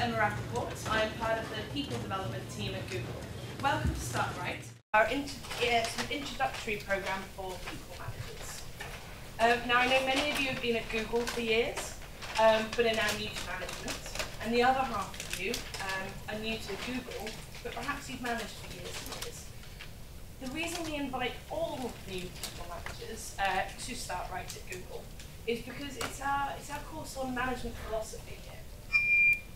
I'm Rapoport. I'm part of the people development team at Google. Welcome to Start Right, our introductory program for people managers. Now, I know many of you have been at Google for years, but are now new to management. And the other half of you are new to Google, but perhaps you've managed for years and years. The reason we invite all new people managers to Start Right at Google is because it's our course on management philosophy here.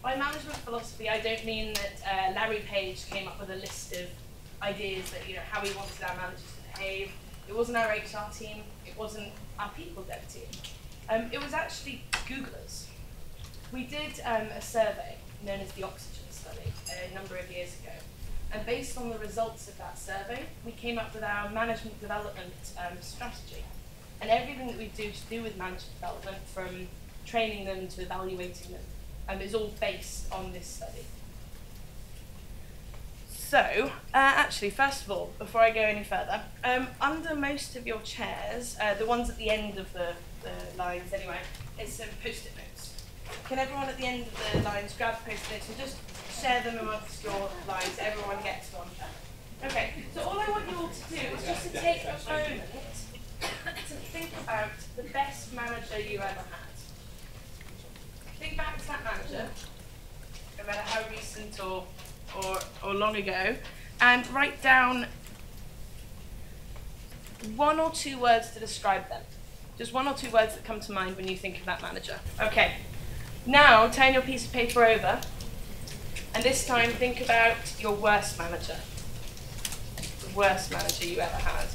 By management philosophy, I don't mean that Larry Page came up with a list of ideas that, how he wanted our managers to behave. It wasn't our HR team. It wasn't our people dev team. It was actually Googlers. We did a survey known as the Oxygen Study a number of years ago. And based on the results of that survey, we came up with our management development strategy. And everything that we do to do with management development, from training them to evaluating them, is all based on this study. So, actually, first of all, before I go any further, under most of your chairs, the ones at the end of the lines anyway, is some post-it notes. Can everyone at the end of the lines grab post-it notes and just share them amongst your lines? Everyone gets one. Okay, so all I want you all to do is just to take a moment to think about the best manager you ever had. Think back to that manager, no matter how recent or long ago, and write down one or two words to describe them. Just one or two words that come to mind when you think of that manager. Okay, now turn your piece of paper over, and this time think about your worst manager. The worst manager you ever had.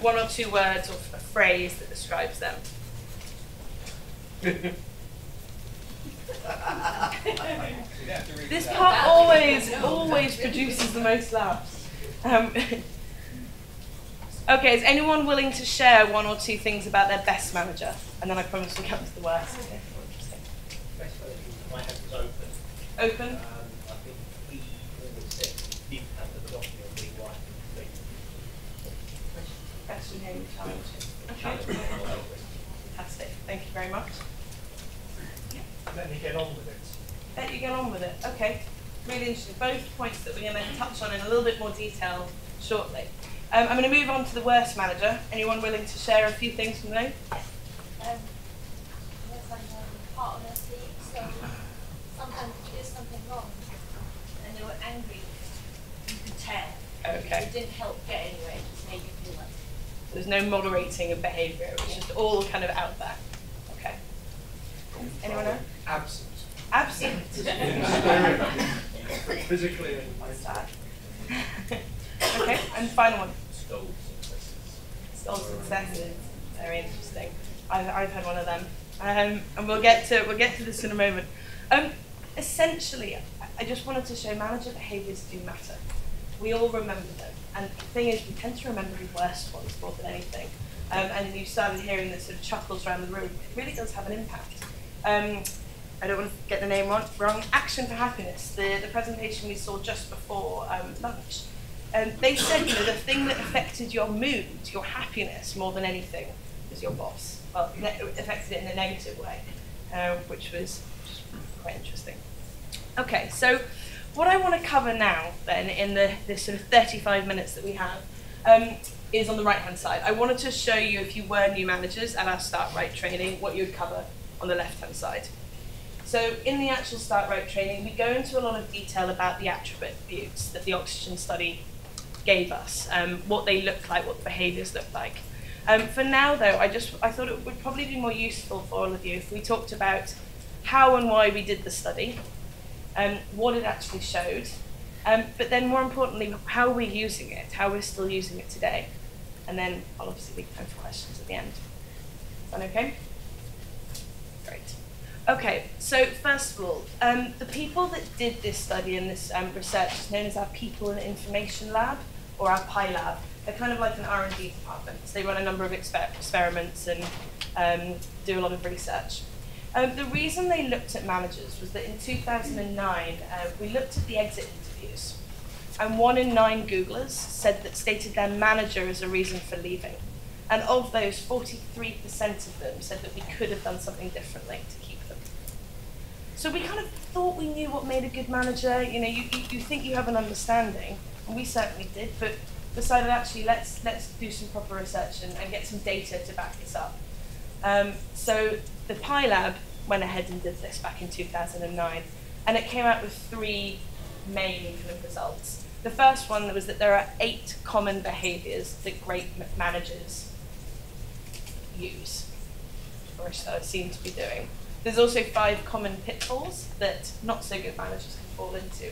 One or two words or a phrase that describes them. This part always produces the most laughs. Okay, is anyone willing to share one or two things about their best manager? And then I promise we'll come to the worst. Okay. Best manager, my head was open. Open? I think we always said we didn't have the monotony of being right. Best in any challenge. Okay. Fantastic. Thank you very much. Let me get on with it. Let you get on with it. Okay. Really interesting. Both points that we're going to touch on in a little bit more detail shortly. I'm going to move on to the worst manager. Anyone willing to share a few things from them? Yes, I'm part of their sleep, so sometimes if you did something wrong and they were angry, you could tell. Okay. It didn't help get anywhere, it just made you feel like. There's no moderating of behaviour. It was just all kind of out there. Okay. Anyone else? Absent. Absent. Physically and Sad. Okay, and final one. Stole successes. Stole successes. Very interesting. I've had one of them, and we'll get to this in a moment. Essentially, I just wanted to show manager behaviours do matter. We all remember them, and the thing is, we tend to remember the worst ones more than anything. And you started hearing the sort of chuckles around the room. It really does have an impact. I don't want to get the name wrong. Action for Happiness, the presentation we saw just before lunch. And they said, the thing that affected your mood, your happiness, more than anything, was your boss. Well, it affected it in a negative way, which was just quite interesting. Okay, so what I want to cover now, then, in this sort of 35 minutes that we have, is on the right-hand side. I wanted to show you, if you were new managers at our Start Right training, what you would cover on the left-hand side. So in the actual Start Right training, we go into a lot of detail about the attributes that the Oxygen Study gave us, what they look like, what the behaviours look like. For now, though, I thought it would probably be more useful for all of you if we talked about how and why we did the study, what it actually showed, but then more importantly, how we're using it, how we're still using it today. And then I'll obviously leave time for questions at the end. Is that okay? Great. Okay, so first of all, the people that did this study and this research is known as our People and Information Lab, or our PI Lab. They're kind of like an R&D department. So they run a number of experiments and do a lot of research. The reason they looked at managers was that in 2009, we looked at the exit interviews. And 1 in 9 Googlers stated their manager as a reason for leaving. And of those, 43% of them said that we could have done something differently to keep them. So we kind of thought we knew what made a good manager. You know, you think you have an understanding, and we certainly did, but decided actually let's do some proper research and get some data to back this up. So the Pi Lab went ahead and did this back in 2009, and it came out with 3 main kind of results. The first one was that there are 8 common behaviors that great managers use, or seem to be doing. There's also 5 common pitfalls that not so good managers can fall into.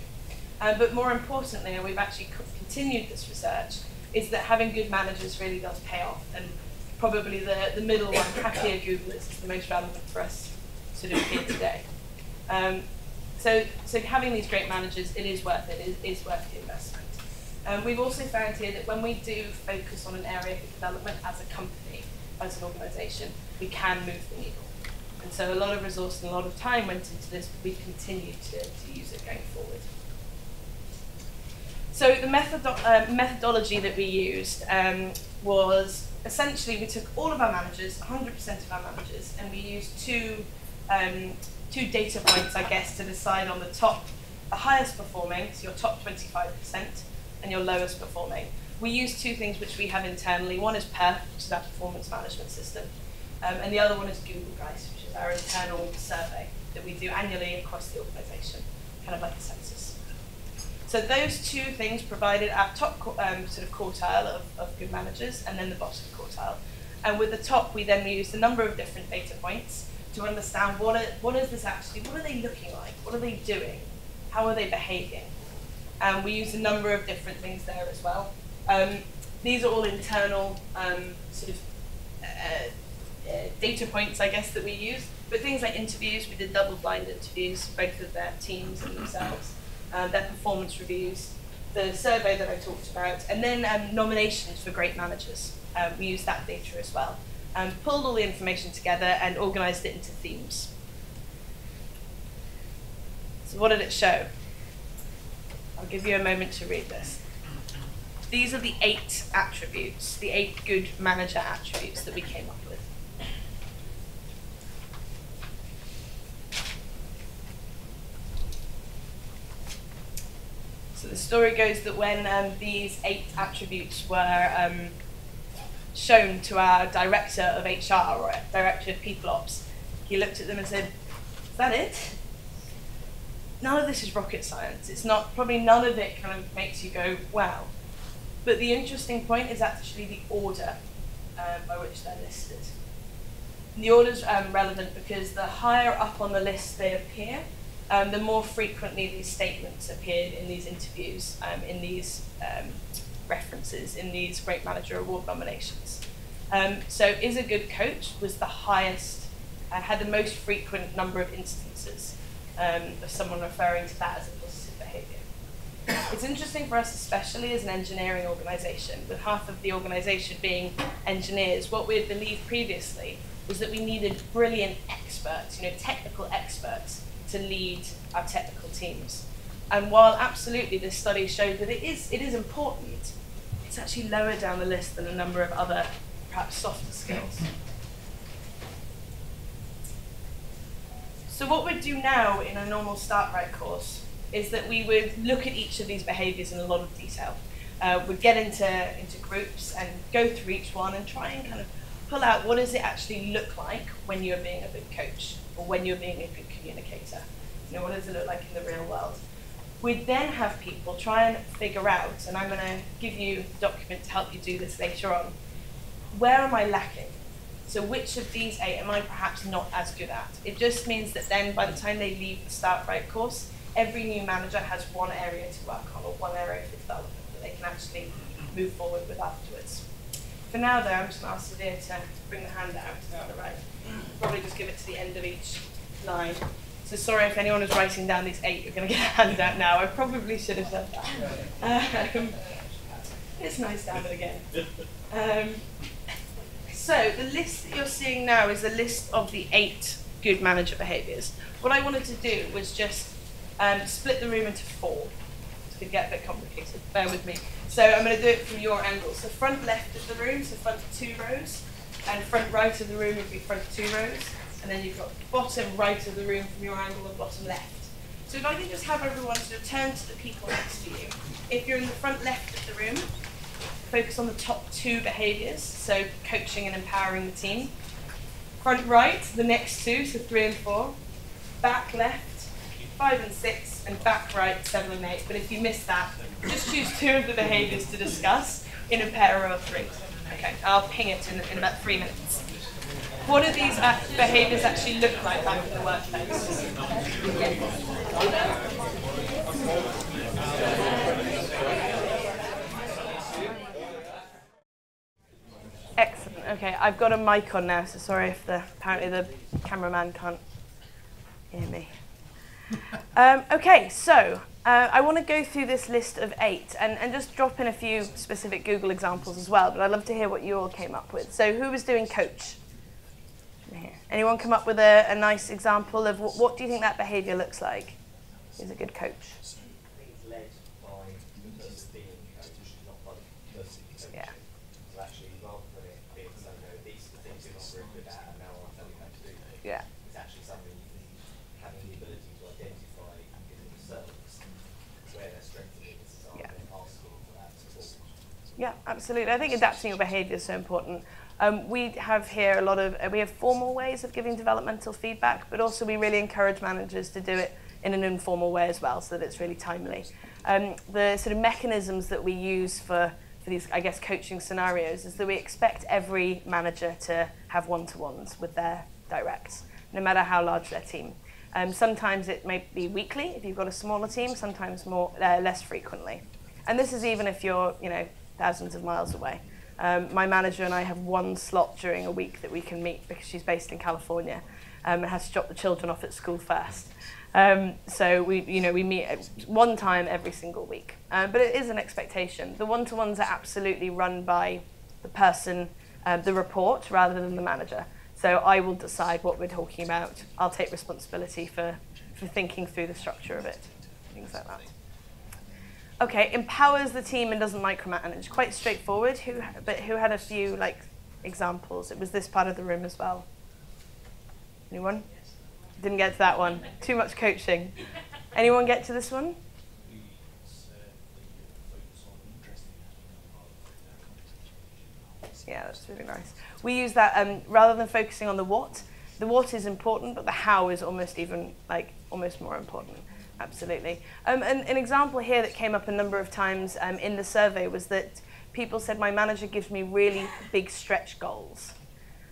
But more importantly, and we've actually continued this research, is that having good managers really does pay off. And probably the middle one, happier Googlers, is the most relevant for us sort of here today. So having these great managers, it is worth it. It is worth the investment. We've also found here that when we do focus on an area of development as a company, as an organisation, we can move the needle. And so a lot of resource and a lot of time went into this, but we've continued to use it going forward. So the methodology that we used was essentially we took all of our managers, 100% of our managers, and we used two data points, I guess, to decide on the highest performing, so your top 25%, and your lowest performing. We use 2 things which we have internally. One is PERF, which is our performance management system, and the other one is Google Guys, which is our internal survey that we do annually across the organisation, kind of like a census. So those 2 things provided our top sort of quartile of good managers, and then the bottom quartile. And with the top, we then used a number of different data points to understand what is this actually, what are they looking like, what are they doing, how are they behaving. And we used a number of different things there as well. These are all internal sort of data points, I guess, that we use. But things like interviews, we did double-blind interviews, both of their teams and themselves, their performance reviews, the survey that I talked about, and then nominations for great managers. We used that data as well. Pulled all the information together and organised it into themes. So what did it show? I'll give you a moment to read this. These are the 8 attributes, the 8 good manager attributes that we came up with. So the story goes that when these 8 attributes were shown to our director of HR or director of people ops, he looked at them and said, "Is that it? None of this is rocket science. It's not, probably none of it kind of makes you go, wow." But the interesting point is actually the order by which they're listed. And the order's relevant because the higher up on the list they appear, the more frequently these statements appeared in these interviews, in these references, in these Great Manager Award nominations. So is a good coach was the highest, had the most frequent number of instances of someone referring to that as a positive behaviour. It's interesting for us, especially as an engineering organisation, with half of the organisation being engineers. What we had believed previously was that we needed brilliant experts, technical experts, to lead our technical teams. And while absolutely this study showed that it is important, it's actually lower down the list than a number of other, perhaps softer skills. So what we'd do now in a normal Start Right course is that we would look at each of these behaviours in a lot of detail. We'd get into groups and go through each one and try and kind of pull out what does it actually look like when you're being a good coach or when you're being a good communicator. What does it look like in the real world? We'd then have people try and figure out, and I'm going to give you a document to help you do this later on, where am I lacking? So which of these 8 am I perhaps not as good at? It just means that then by the time they leave the Start Right course, every new manager has one area to work on or one area for development that they can actually move forward with afterwards. For now though, I'm just going to ask Sadir to bring the hand out to the right. Probably just give it to the end of each line. So sorry if anyone is writing down these 8, you're going to get a handout now. I probably should have done that. It's nice to have it again. So the list that you're seeing now is a list of the 8 good manager behaviours. What I wanted to do was just split the room into 4. It could get a bit complicated, bear with me. So I'm going to do it from your angle. So front left of the room, so front 2 rows, and front right of the room would be front 2 rows. and then you've got bottom right of the room from your angle and bottom left. So if I can just have everyone sort of turn to the people next to you. If you're in the front left of the room, focus on the top 2 behaviours, so coaching and empowering the team. Front right, the next 2, so 3 and 4. Back left, 5 and 6, and back right, 7 and 8. But if you miss that, just choose 2 of the behaviours to discuss in a pair of 3. Okay, I'll ping it in about 3 minutes. What do these behaviours actually look like back in the workplace? Excellent. Okay, I've got a mic on now, so sorry if apparently the cameraman can't hear me. Okay, so I want to go through this list of 8 and just drop in a few specific Google examples as well, but I'd love to hear what you all came up with. So who was doing coach? Anyone come up with a nice example of what do you think that behaviour looks like? Who's a good coach? I think it's led by the person being coached, not by the person coaching. Yeah. So actually, rather than it being so, no, these are the things you're not very good at, and now I'll tell you how to do them. Yeah. It's actually something having the ability to identify in themselves where their strengths and weaknesses are, and then asking for that support. Yeah, absolutely. I think adapting your behaviour is so important. We have here we have formal ways of giving developmental feedback, but also we really encourage managers to do it in an informal way as well, so that it's really timely. The sort of mechanisms that we use for these, I guess, coaching scenarios is that we expect every manager to have one-to-ones with their directs, no matter how large their team. Sometimes it may be weekly if you've got a smaller team, sometimes less frequently. And this is even if you're, thousands of miles away. My manager and I have one slot during a week that we can meet because she's based in California and has to drop the children off at school first. So we meet at one time every single week. But it is an expectation. The one-to-ones are absolutely run by the person, the report, rather than the manager. So I will decide what we're talking about. I'll take responsibility for thinking through the structure of it, things like that. Okay, empowers the team and doesn't micromanage. Quite straightforward, but who had a few examples? It was this part of the room as well. Anyone? Didn't get to that one. Too much coaching. Anyone get to this one? Yeah, that's really nice. We use that rather than focusing on the what is important, but the how is almost more important. Absolutely. And an example here that came up a number of times in the survey was that people said, my manager gives me really big stretch goals.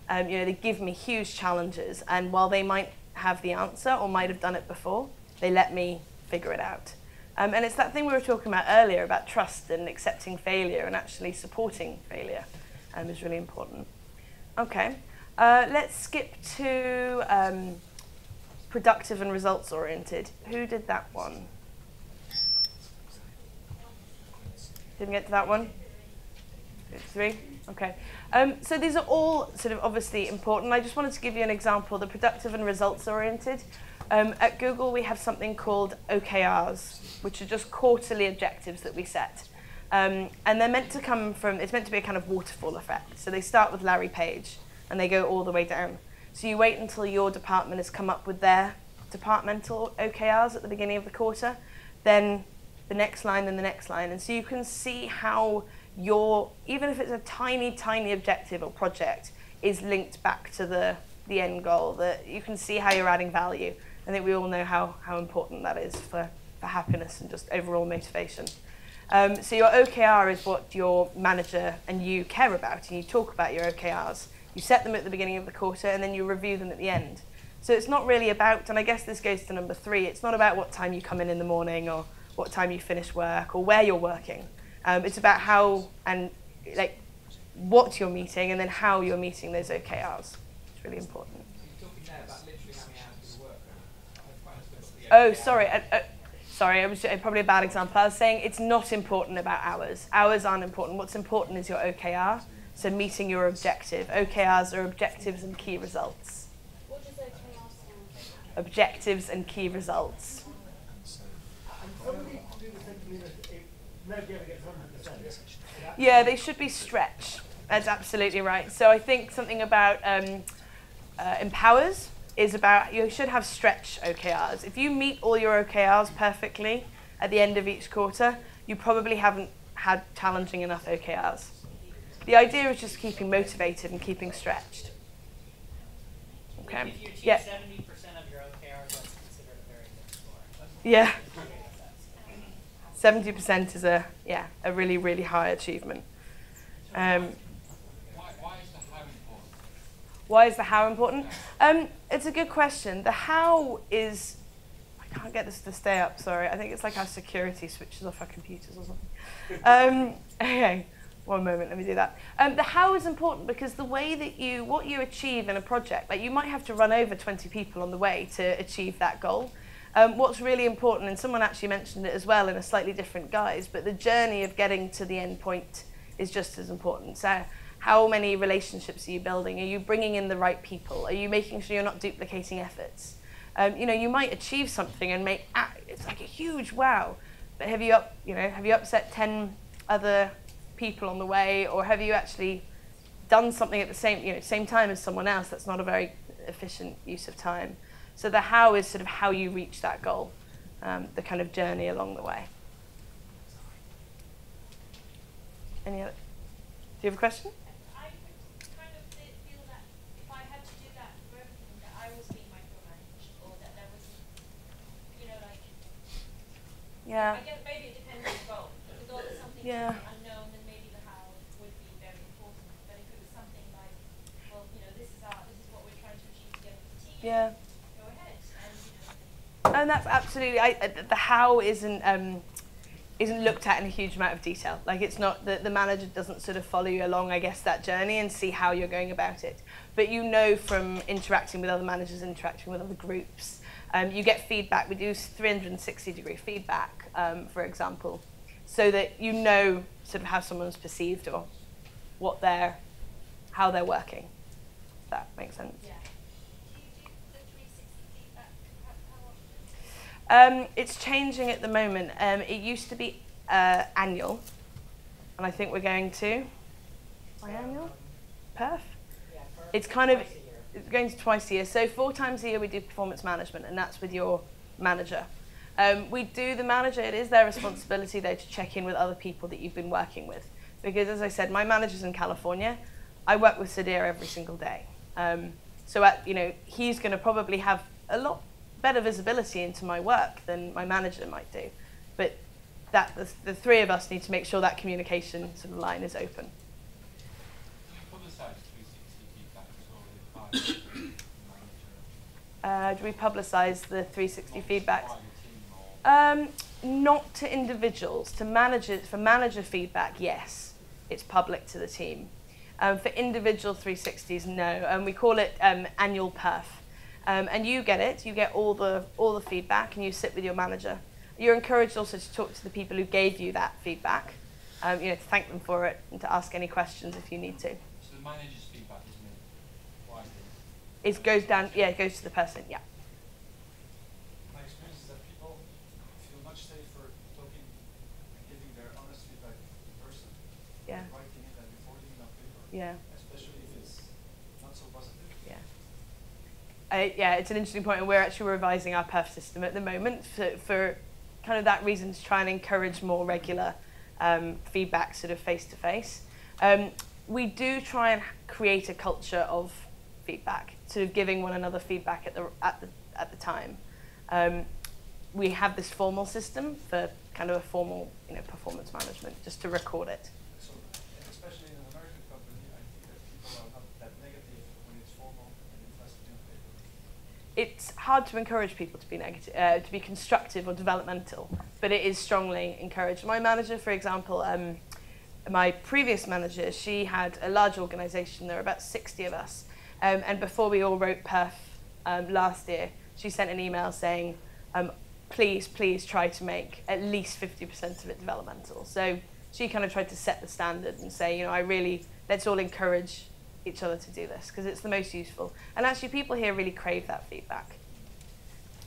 They give me huge challenges, and while they might have the answer or might have done it before, they let me figure it out. And it's that thing we were talking about earlier about trust and accepting failure and actually supporting failure is really important. Okay, let's skip to productive and results oriented. Who did that one? Didn't get to that one? 3? Okay. So these are all sort of obviously important. I just wanted to give you an example, the productive and results oriented. At Google, we have something called OKRs, which are just quarterly objectives that we set. And they're meant to come from, it's meant to be a kind of waterfall effect. So they start with Larry Page and they go all the way down. So you wait until your department has come up with their departmental OKRs at the beginning of the quarter, then the next line, then the next line. And so you can see how even if it's a tiny, tiny objective or project, is linked back to the end goal, that you can see how you're adding value. I think we all know how important that is for happiness and just overall motivation. So your OKR is what your manager and you care about, and you talk about your OKRs. You set them at the beginning of the quarter, and then you review them at the end. So it's not really about, and I guess this goes to number 3, it's not about what time you come in the morning or what time you finish work or where you're working. It's about how and what you're meeting and then how you're meeting those OKRs. It's really important. You're talking there about literally how many hours you work. Oh, sorry. Sorry, it was probably a bad example. I was saying it's not important about hours. Hours aren't important. What's important is your OKR. So meeting your objective. OKRs are objectives and key results. What does OKR stand for? Objectives and key results. Somebody do the same to me that nobody ever gets 100%. Yeah, they should be stretched. That's absolutely right. So I think something about empowers is about, you should have stretch OKRs. If you meet all your OKRs perfectly at the end of each quarter, you probably haven't had challenging enough OKRs. The idea is just keeping motivated and keeping stretched. Okay. If you achieve Yeah. 70% of your OKRs, that's considered a very good score. Yeah. 70% is a really, really high achievement. Why is the how important? Why is the how important? It's a good question. The how is, I can't get this to stay up, sorry. I think it's like our security switches off our computers or something. Okay, one moment, let me do that. The how is important because the way that what you achieve in a project, like you might have to run over 20 people on the way to achieve that goal. What's really important, and someone actually mentioned it as well in a slightly different guise, but the journey of getting to the end point is just as important. So how many relationships are you building? Are you bringing in the right people? Are you making sure you're not duplicating efforts? You might achieve something and it's like a huge wow, but have you upset 10 other people on the way, or have you actually done something at the same time as someone else? That's not a very efficient use of time. So the how is sort of how you reach that goal, the kind of journey along the way. Any other? Do you have a question? I kind of feel that if I had to do that for everything, that I was being micromanaged, or that there was, Yeah. I guess maybe it depends on the goal. If the goal is something unknown, then maybe the how would be very important. But if it was something like, well, this is what we're trying to achieve together with the team. Yeah. Go ahead, And that's absolutely. The how isn't looked at in a huge amount of detail. Like it's not the manager doesn't sort of follow you along, I guess, that journey and see how you're going about it. But from interacting with other managers, interacting with other groups, you get feedback. We do 360-degree feedback, for example, so that sort of how someone's perceived or how they're working. If that makes sense. Yeah. Do you do the 360 feedback? How often? It's changing at the moment. It used to be annual, and I think we're going to biannual. Perf. Yeah, It's kind of it's going to twice a year. So 4 times a year we do performance management, and that's with your manager. We do the manager. It is their responsibility though to check in with other people that you've been working with, because as I said, my manager's in California. I work with Sadir every single day. He's going to probably have a lot better visibility into my work than my manager might do. But the 3 of us need to make sure that communication sort of line is open. Do we publicize the 360 feedbacks? Not to individuals. For manager feedback, yes, it's public to the team. For individual 360s, no. And we call it annual perf. And you get it. You get all the feedback, and you sit with your manager. You're encouraged also to talk to the people who gave you that feedback. To thank them for it and to ask any questions if you need to. So the manager's feedback is made widely? It goes down. Yeah, it goes to the person. Yeah. My experience is that people feel much safer talking and giving their honest feedback in person. Yeah. Writing it and reporting it on paper. Yeah. Especially if it's not so positive. Yeah. It's an interesting point, and we're actually revising our perf system at the moment for kind of that reason, to try and encourage more regular feedback, sort of face to face. We do try and create a culture of feedback, sort of giving one another feedback at the time. We have this formal system for kind of a formal performance management, just to record it. So, and especially in an American company, I think that people are not that negative when it's formal and it has to be on paper. It's hard to encourage people to be negative, to be constructive or developmental, but it is strongly encouraged. My manager, for example, my previous manager, she had a large organisation. There were about 60 of us, and before we all wrote perf last year, she sent an email saying, please try to make at least 50% of it developmental. So she kind of tried to set the standard and say, let's all encourage each other to do this, because it's the most useful. And actually people here really crave that feedback.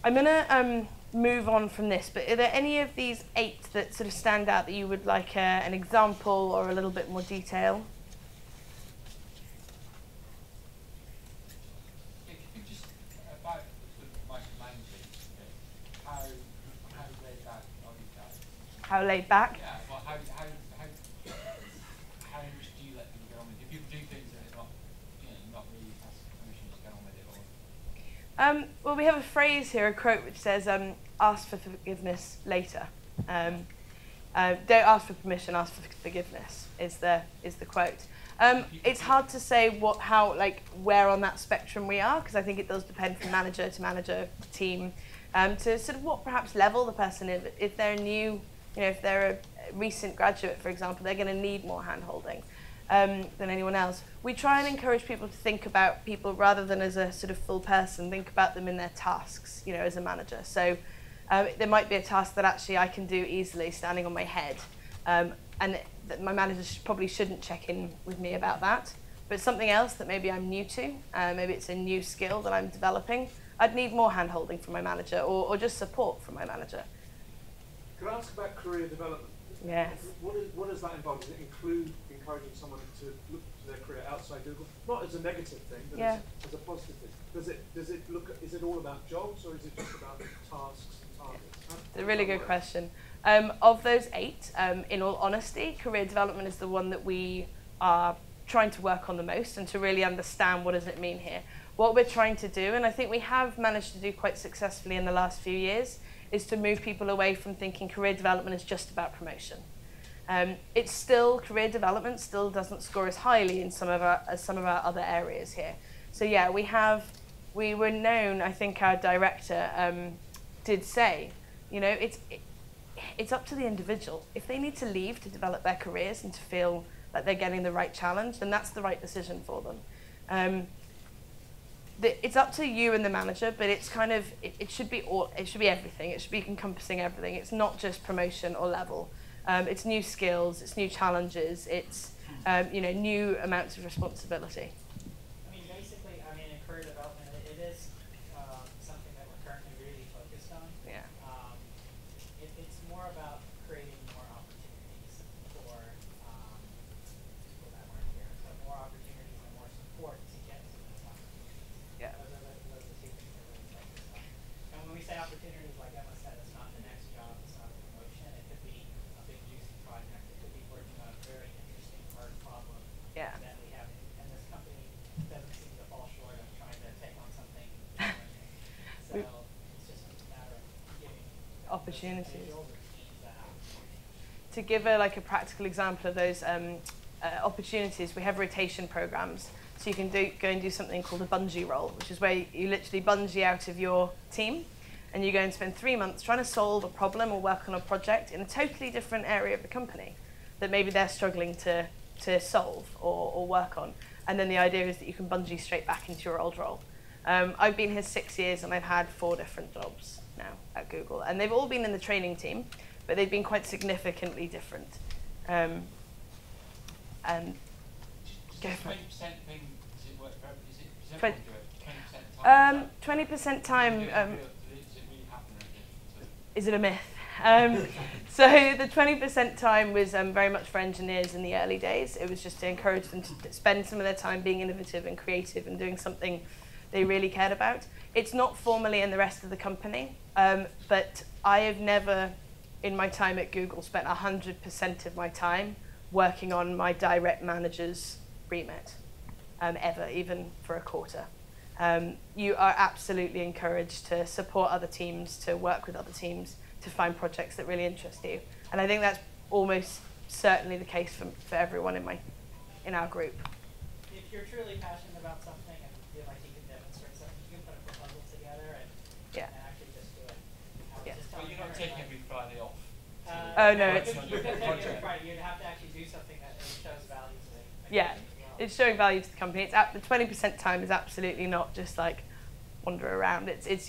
I'm going to move on from this, but are there any of these 8 that sort of stand out that you would like an example or a little bit more detail? If you just how laid back. Yeah, well, how much do you let people get on with it? Do people do things that are not, not really asking permission to get on with it? Or? Well, we have a phrase here, a quote, which says, ask for forgiveness later. Don't ask for permission, ask for forgiveness, is the quote. It's hard to say where on that spectrum we are, because I think it does depend from manager to manager, team, to sort of what perhaps level the person is. If they're new, if they're a recent graduate, for example, they're going to need more hand-holding than anyone else. We try and encourage people to think about people rather than as a sort of full person, think about them in their tasks, as a manager. So there might be a task that actually I can do easily standing on my head, and that my manager probably shouldn't check in with me about that. But something else that maybe I'm new to, maybe it's a new skill that I'm developing, I'd need more hand-holding from my manager or just support from my manager. Could I ask about career development? Yes. What does that involve? Does it include encouraging someone to look to their career outside Google? Not as a negative thing, but as a positive thing. Is it all about jobs, or is it just about tasks and targets? It's a really good question. Of those 8, in all honesty, career development is the one that we are trying to work on the most and to really understand what does it mean here. What we're trying to do, and I think we have managed to do quite successfully in the last few years, is to move people away from thinking career development is just about promotion. It's still, career development still doesn't score as highly in some of our other areas here. So yeah, we were known, I think our director did say, it's up to the individual. If they need to leave to develop their careers and to feel like they're getting the right challenge, then that's the right decision for them. It's up to you and the manager, but it's kind of, it should be everything. It should be encompassing everything. It's not just promotion or level. It's new skills, it's new challenges, it's new amounts of responsibility. I mean, basically, in career development, it is something that we're currently really focused on. Yeah. It's more about creating more opportunities for people that weren't here. So more opportunities and more support to get to those opportunities. Yeah. Those are the 2 things that we're really focused on. And when we say opportunities, like Emma said, it's not the next job, it's not a promotion. It could be a big juicy project. It could be working on a very interesting hard problem that we have. And this company doesn't seem to fall short of trying to take on something challenging. So it's just a matter of giving opportunities. individuals or teams that opportunity. To give a practical example of those opportunities, we have rotation programs. So you can go and do something called a bungee roll, which is where you literally bungee out of your team and you go and spend 3 months trying to solve a problem or work on a project in a totally different area of the company that maybe they're struggling to solve or work on. And then the idea is that you can bungee straight back into your old role. I've been here 6 years and I've had 4 different jobs now at Google. And they've all been in the training team, but they've been quite significantly different. And go for it. 20% thing, does it work for everybody? Does Twen- everyone do it? 20% time? 20% time. Does it really happen? Is it a myth? So the 20% time was very much for engineers in the early days. It was just to encourage them to spend some of their time being innovative and creative and doing something they really cared about. It's not formally in the rest of the company, but I have never, in my time at Google, spent 100% of my time working on my direct manager's remit, ever, even for a quarter. You are absolutely encouraged to support other teams, to work with other teams, to find projects that really interest you. And I think that's almost certainly the case for everyone in our group. If you're truly passionate about something and feel like you can demonstrate something, you can put a proposal together and actually just do it. But you're not taking every Friday off. Oh no, it's you'd have to actually do something that shows value to the company as well. It's showing value to the company. The 20% time is absolutely not just like wander around. It's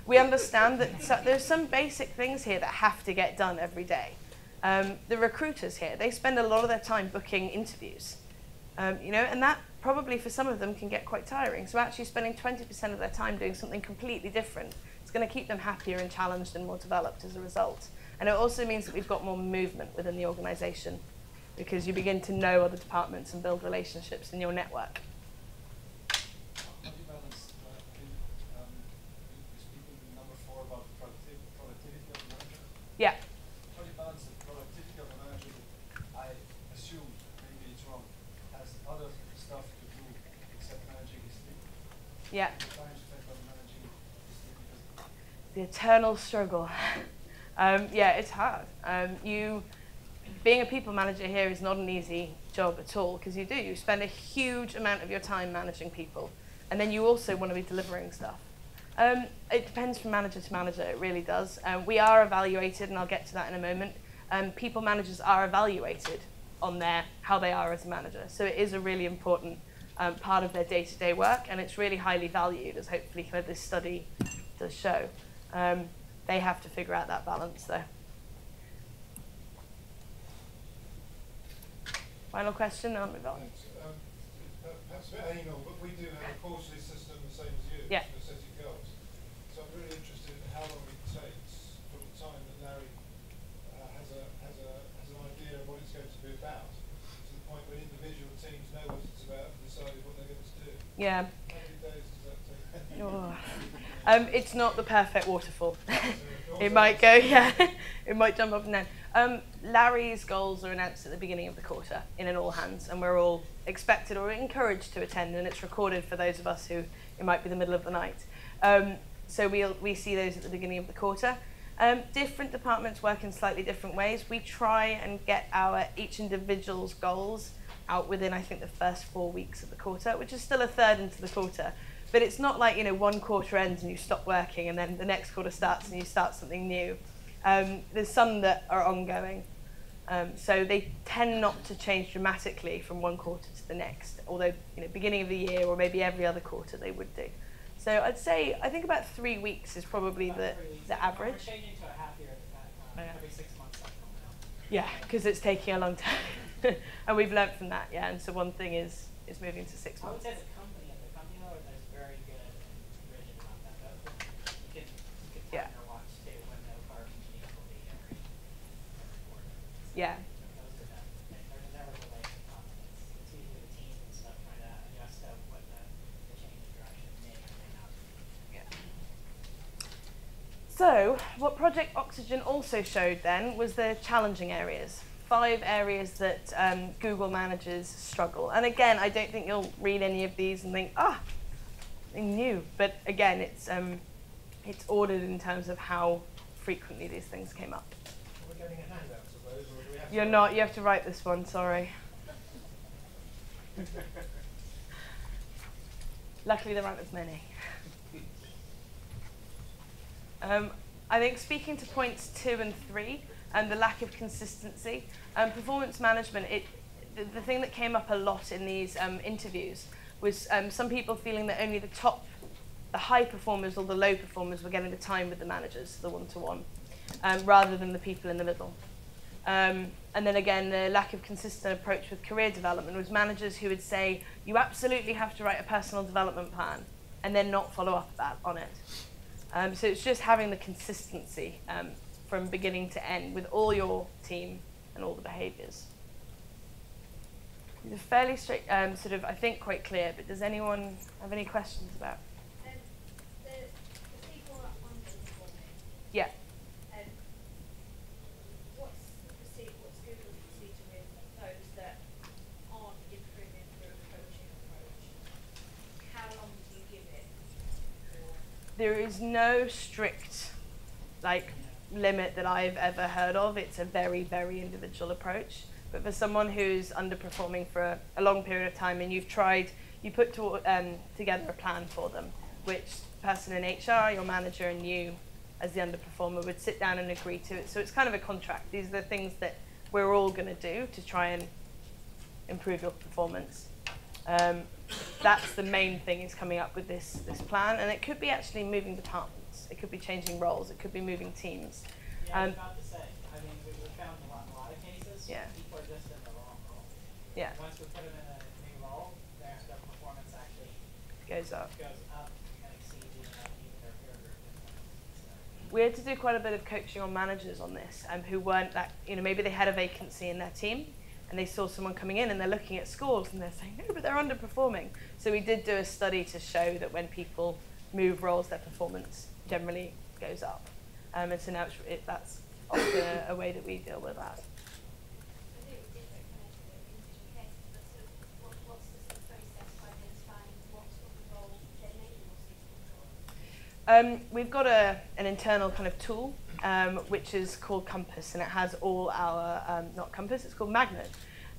we understand that there's some basic things here that have to get done every day. The recruiters here, they spend a lot of their time booking interviews, and that probably for some of them can get quite tiring. So actually spending 20% of their time doing something completely different, it's going to keep them happier and challenged and more developed as a result. And it also means that we've got more movement within the organisation because you begin to know other departments and build relationships in your network. How do you balance, you're speaking in number 4 about productivity of the manager? Yeah. How do you balance the Yeah. Challenge you face when managing this team? The eternal struggle. Yeah, it's hard. Being a people manager here is not an easy job at all, because you spend a huge amount of your time managing people, and then you also want to be delivering stuff. It depends from manager to manager, it really does. We are evaluated, and I'll get to that in a moment. People managers are evaluated on how they are as a manager, so it is a really important part of their day-to-day work, and it's really highly valued, as hopefully kind of this study does show. They have to figure out that balance, though. Final question, then I'll move on. Perhaps a bit anal, but we do have a quarterly system the same as you for setting goals. So I'm really interested in how long it takes from the time that Larry has an idea of what it's going to be about to the point when individual teams know what it's about and decide what they're going to do. Yeah. How many days does that take? It's not the perfect waterfall. It might go, it might jump up and down. Larry's goals are announced at the beginning of the quarter in an all hands, and we're all expected or encouraged to attend, and it's recorded for those of us who it might be the middle of the night. So we see those at the beginning of the quarter. Different departments work in slightly different ways. We try and get each individual's goals out within, I think, the first 4 weeks of the quarter, which is still a third into the quarter. But it's not like, one quarter ends and you stop working and then the next quarter starts and you start something new. There's some that are ongoing. So they tend not to change dramatically from one quarter to the next, although, beginning of the year or maybe every other quarter they would do. So I think about 3 weeks is probably the average. We're changing to a half year every 6 months cycle now. Yeah, because it's taking a long time. And we've learnt from that, and so one thing is moving to 6 I would months. say the company though is very good and rigid about that. You can time your watch too when the carbon change will be every quarter. Yeah. There's never delay in confidence. It's usually the teams and stuff trying to adjust to what the change of direction may or may not be. Yeah. So, what Project Oxygen also showed then was the challenging areas. 5 areas that Google managers struggle. And again, I don't think you'll read any of these and think, something new. But again, it's ordered in terms of how frequently these things came up. Are we getting a handout of those, or do we have to? You're not. You have to write this one. Sorry. Luckily, there aren't as many. I think speaking to points 2 and 3 and the lack of consistency, performance management, the thing that came up a lot in these interviews was some people feeling that only the high performers or the low performers were getting the time with the managers, the one-to-one, rather than the people in the middle. And then again, the lack of consistent approach with career development was managers who would say, you absolutely have to write a personal development plan, and then not follow up on it. So it's just having the consistency from beginning to end with all your team and all the behaviours. It's fairly straight, I think quite clear, but does anyone have any questions about? The people that are underperforming. Yeah. What's Google's procedure with those that aren't improving through a coaching approach? How long do you give it? There is no strict, limit that I've ever heard of. It's a very, very individual approach. But for someone who's underperforming for a long period of time and you put together a plan for them, which person in HR, your manager, and you as the underperformer would sit down and agree to it. So it's kind of a contract. These are the things that we're all going to do to try and improve your performance. That's the main thing, is coming up with this plan. And it could be actually moving departments. It could be changing roles. It could be moving teams. Yeah, I was about to say, we found a lot of cases, people are just in the wrong role. Yeah. Once we put them in a new role, their performance actually goes up and exceeds even their peer group. We had to do quite a bit of coaching on managers on this, who weren't maybe they had a vacancy in their team and they saw someone coming in and they're looking at scores and they're saying, no, but they're underperforming. So we did do a study to show that when people move roles, their performance generally goes up. And so now that's often a way that we deal with that. We've got an internal kind of tool, which is called Compass, and it has all our, not Compass, it's called Magnet.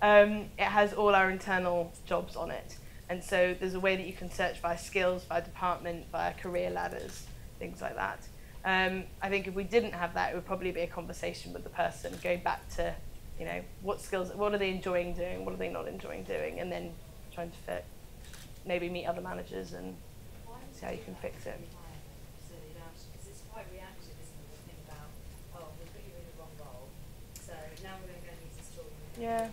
It has all our internal jobs on it. And so there's a way that you can search by skills, by department, by career ladders, things like that. I think if we didn't have that, it would probably be a conversation with the person, going back to, what skills, what are they enjoying doing, what are they not enjoying doing, and then trying to fit, maybe meet other managers and see how you can fix it. Because it's quite reactive, isn't it? Think about, oh, we put you in the wrong role, so now we're going to go and use this tool. Yeah.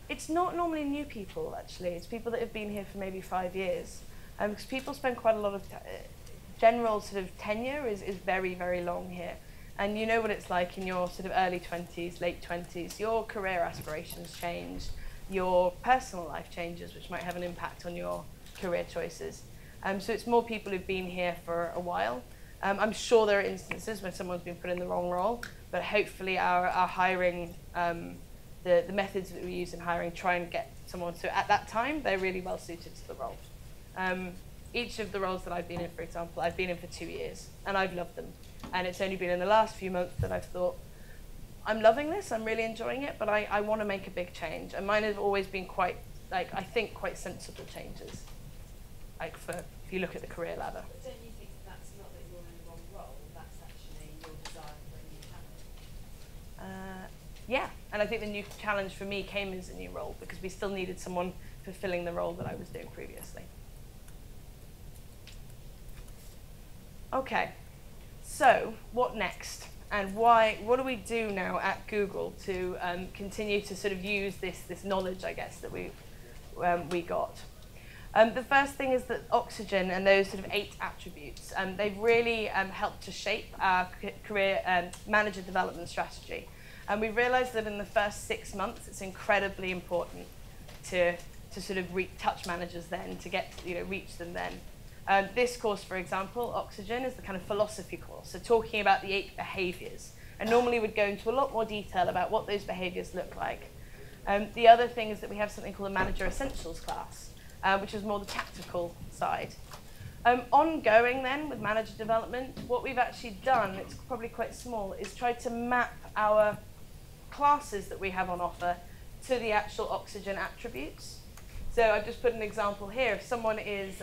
It's not normally new people, actually. It's people that have been here for maybe 5 years. Because people spend quite a lot of general sort of tenure is very, very long here. And you know what it's like in your sort of early 20s, late 20s. Your career aspirations change. Your personal life changes, which might have an impact on your career choices. So it's more people who've been here for a while. I'm sure there are instances where someone's been put in the wrong role, but hopefully our hiring, the methods that we use in hiring try and get someone, so at that time, they're really well suited to the role. Each of the roles that I've been in, for example, I've been in for 2 years, and I've loved them. And it's only been in the last few months that I've thought, I'm loving this, I'm really enjoying it, but I want to make a big change. And mine have always been quite, I think, quite sensible changes. If you look at the career ladder. But don't you think that's not that you're in the wrong role, that's actually your desire for a new challenge? Yeah, and I think the new challenge for me came as a new role because we still needed someone fulfilling the role that I was doing previously. Okay, so what next? And what do we do now at Google to continue to sort of use this knowledge, I guess, that we got? The first thing is that Oxygen and those sort of 8 attributes, they've really helped to shape our career manager development strategy. And we realized that in the first 6 months, it's incredibly important to sort of touch managers then, to get reach them then. This course, for example, Oxygen, is the kind of philosophy course, so talking about the 8 behaviors. And normally we'd go into a lot more detail about what those behaviors look like. The other thing is that we have something called a Manager Essentials class, which is more the tactical side. Ongoing then with manager development, what we've actually done, it's probably quite small, is try to map our classes that we have on offer to the actual Oxygen attributes. So I've just put an example here. If someone is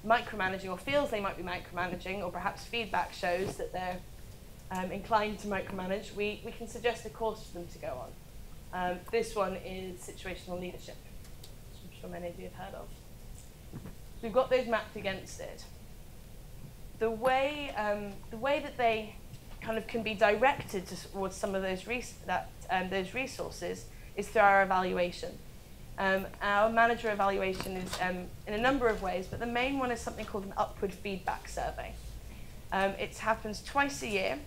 micromanaging or feels they might be micromanaging, or perhaps feedback shows that they're inclined to micromanage, we can suggest a course for them to go on. This one is Situational Leadership, which I'm sure many of you have heard of. So we've got those mapped against it. The way that they kind of can be directed towards some of those resources is through our evaluation. Our manager evaluation is in a number of ways, but the main one is something called an upward feedback survey. It happens twice a year,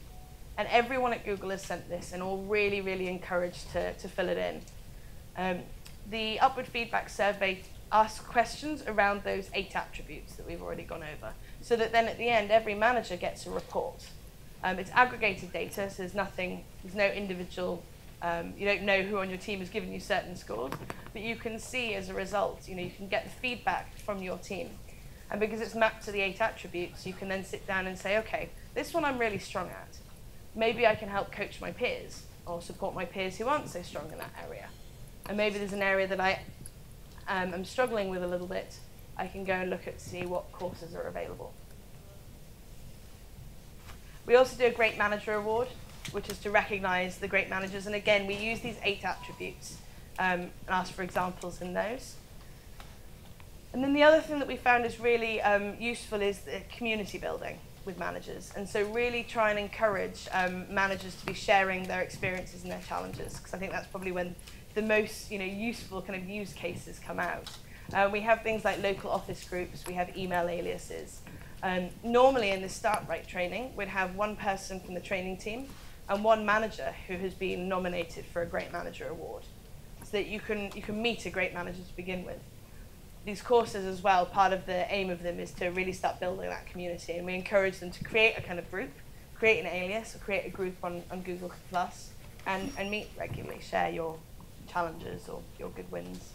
and everyone at Google has sent this, and all really, really encouraged to fill it in. The upward feedback survey asks questions around those 8 attributes that we've already gone over, so that then at the end, every manager gets a report. It's aggregated data, so there's no individual, you don't know who on your team has given you certain scores, but you can see as a result, you can get the feedback from your team. And because it's mapped to the 8 attributes, you can then sit down and say, okay, this one I'm really strong at. Maybe I can help coach my peers or support my peers who aren't so strong in that area. And maybe there's an area that I am struggling with a little bit. I can go and look at see what courses are available. We also do a Great Manager Award, which is to recognize the great managers. And again, we use these 8 attributes and ask for examples in those. And then the other thing that we found is really useful is the community building with managers. And so really try and encourage managers to be sharing their experiences and their challenges, because I think that's probably when the most useful kind of use cases come out. We have things like local office groups, we have email aliases. Normally in the Start Right training, we'd have one person from the training team and one manager who has been nominated for a Great Manager Award, so that you can meet a great manager to begin with. These courses as well, part of the aim of them is to really start building that community, and we encourage them to create a kind of group, create an alias, or create a group on Google+, and meet regularly, share your challenges or your good wins.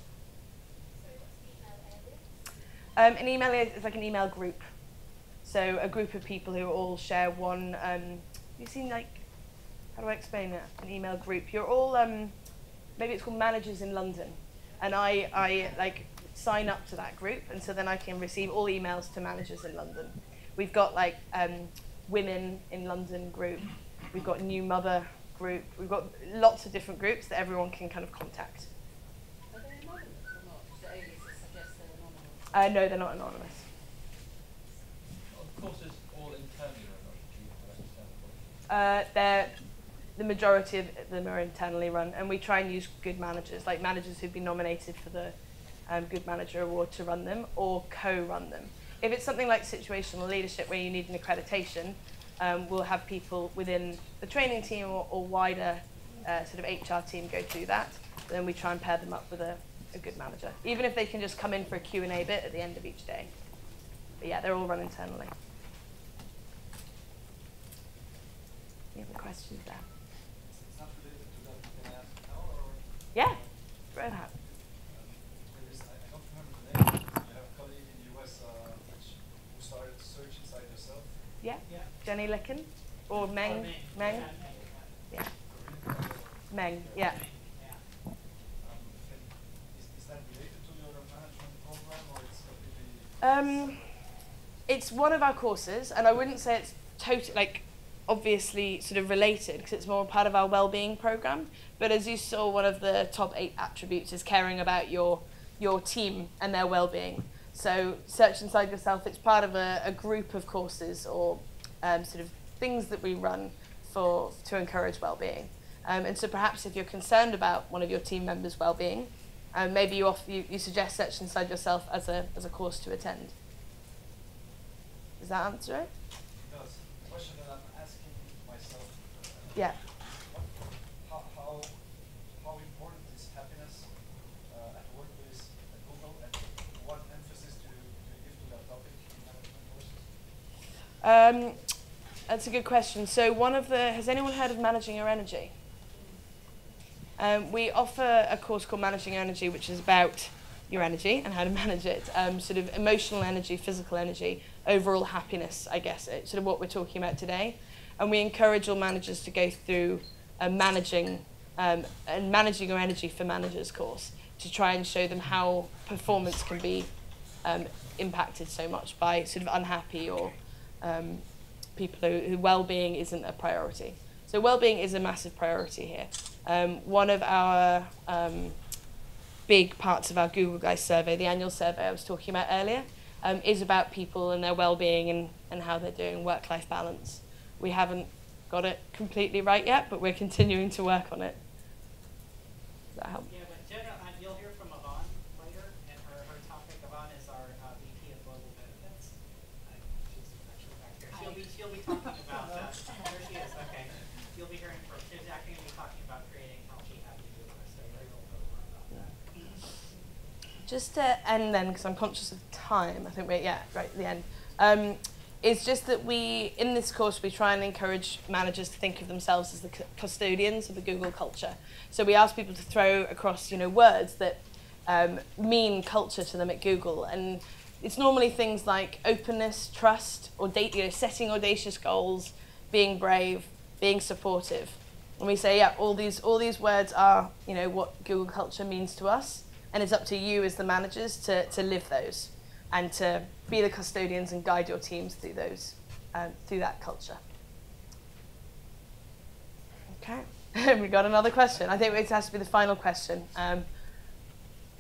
So what's the email alias? An email alias is like an email group. So a group of people who all share one, you've seen like, how do I explain it? An email group. You're all, maybe it's called Managers in London. And I like sign up to that group, and so then I can receive all emails to managers in London. We've got like Women in London group. We've got New Mother group. We've got lots of different groups that everyone can kind of contact. Are they anonymous or not? Does it only suggest they're anonymous? No, they're not anonymous. Of course, it's all internally run, They're the majority of them are internally run, and we try and use good managers, like managers who've been nominated for the Good Manager Award to run them or co-run them. If it's something like situational leadership where you need an accreditation, we'll have people within the training team or wider sort of HR team go through that. Then we try and pair them up with a good manager, even if they can just come in for a Q&A bit at the end of each day. But yeah, they're all run internally. Any other questions there? It's not related to that, can I ask now, or? Yeah, go ahead. I don't remember the name. You have a colleague in the US who started Search Inside Yourself. Yeah. Yeah. Jenny Licken or Meng. Meng. Yeah. Meng. Yeah. Is that related to your management program, or it's completely? It's one of our courses, and I wouldn't say it's totally like obviously sort of related because it's more part of our well-being program. But as you saw, one of the top 8 attributes is caring about your team and their well-being. So Search Inside Yourself, it's part of a group of courses or sort of things that we run to encourage well-being. And so perhaps if you're concerned about one of your team members' well-being, maybe you suggest Search Inside Yourself as a course to attend. Does that answer it? It does. The question that I'm asking myself. Yeah. How important is happiness at the workplace at Google, and what emphasis do you give to that topic in management courses? That's a good question. So has anyone heard of Managing Your Energy? We offer a course called Managing Your Energy, which is about your energy and how to manage it, sort of emotional energy, physical energy, overall happiness, I guess, it's sort of what we're talking about today. And we encourage all managers to go through Managing Your Energy for Managers course to try and show them how performance can be impacted so much by sort of unhappy or people who well-being isn't a priority. So well-being is a massive priority here. One of our big parts of our Google Guys survey, the annual survey I was talking about earlier, is about people and their well-being and how they're doing work-life balance. We haven't got it completely right yet, but we're continuing to work on it. Does that help? Yeah, but you'll hear from Yvonne later, and her topic, Yvonne is our VP of Global Benefits. She's actually back here. She'll be talking about, there she is, okay. You'll be hearing from, she's actually going to be talking about creating healthy, happy business, so you'll know more about that. Just to end then, because I'm conscious of time, I think right at the end, is just that in this course, we try and encourage managers to think of themselves as the custodians of the Google culture. So we ask people to throw across, words that mean culture to them at Google. And it's normally things like openness, trust, or setting audacious goals, being brave, being supportive. And we say, all these words are, what Google culture means to us. And it's up to you as the managers to live those and to be the custodians and guide your teams through those, through that culture. Okay, we got another question. I think it has to be the final question.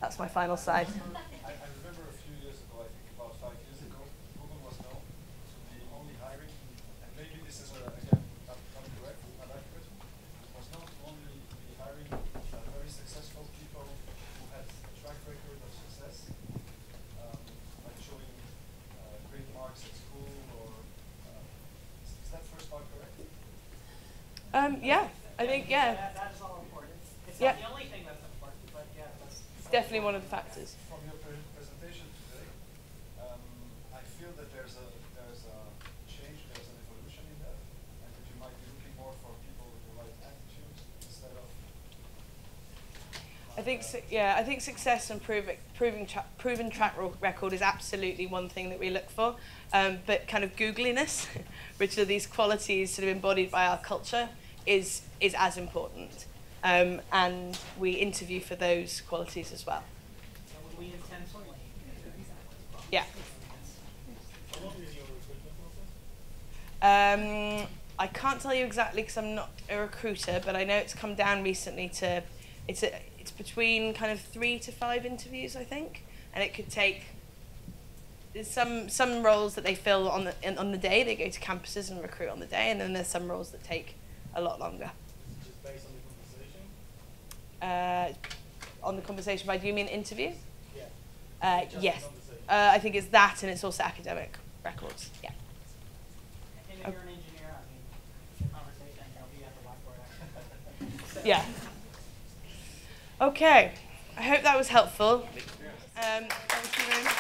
That's my final slide. I remember a few years ago, I think about 5 years ago, Google was known to be only hiring, and maybe this is again not correct, not accurate, was known to only be hiring very successful people who had a track record of success, like showing great marks at school, or is that first part correct? Yeah, I think, yeah. That is all important. It's Yeah. not the only thing that's important, but yeah, that's Definitely one of the factors. From your presentation today, I feel that there's a change, there's an evolution in that, and that you might be looking more for people with the right attitudes instead of. I I think success and proven track record is absolutely one thing that we look for. But kind of googliness, which are these qualities sort of embodied by our culture, is as important. And we interview for those qualities as well. So we intentionally. Yeah. How long is your recruitment process? I can't tell you exactly because I'm not a recruiter, but I know it's come down recently to it's between kind of 3 to 5 interviews, I think, and it could take. There's some roles that they fill on the day. They go to campuses and recruit on the day, and then there's some roles that take a lot longer. Just based on the conversation? On the conversation, by do you mean interview? Yeah. Yes. I think it's that, and it's also academic records. Yeah. And if you're an engineer, I mean, the conversation, you'll be at the whiteboard. So. Yeah. Okay. I hope that was helpful. Thank you very much.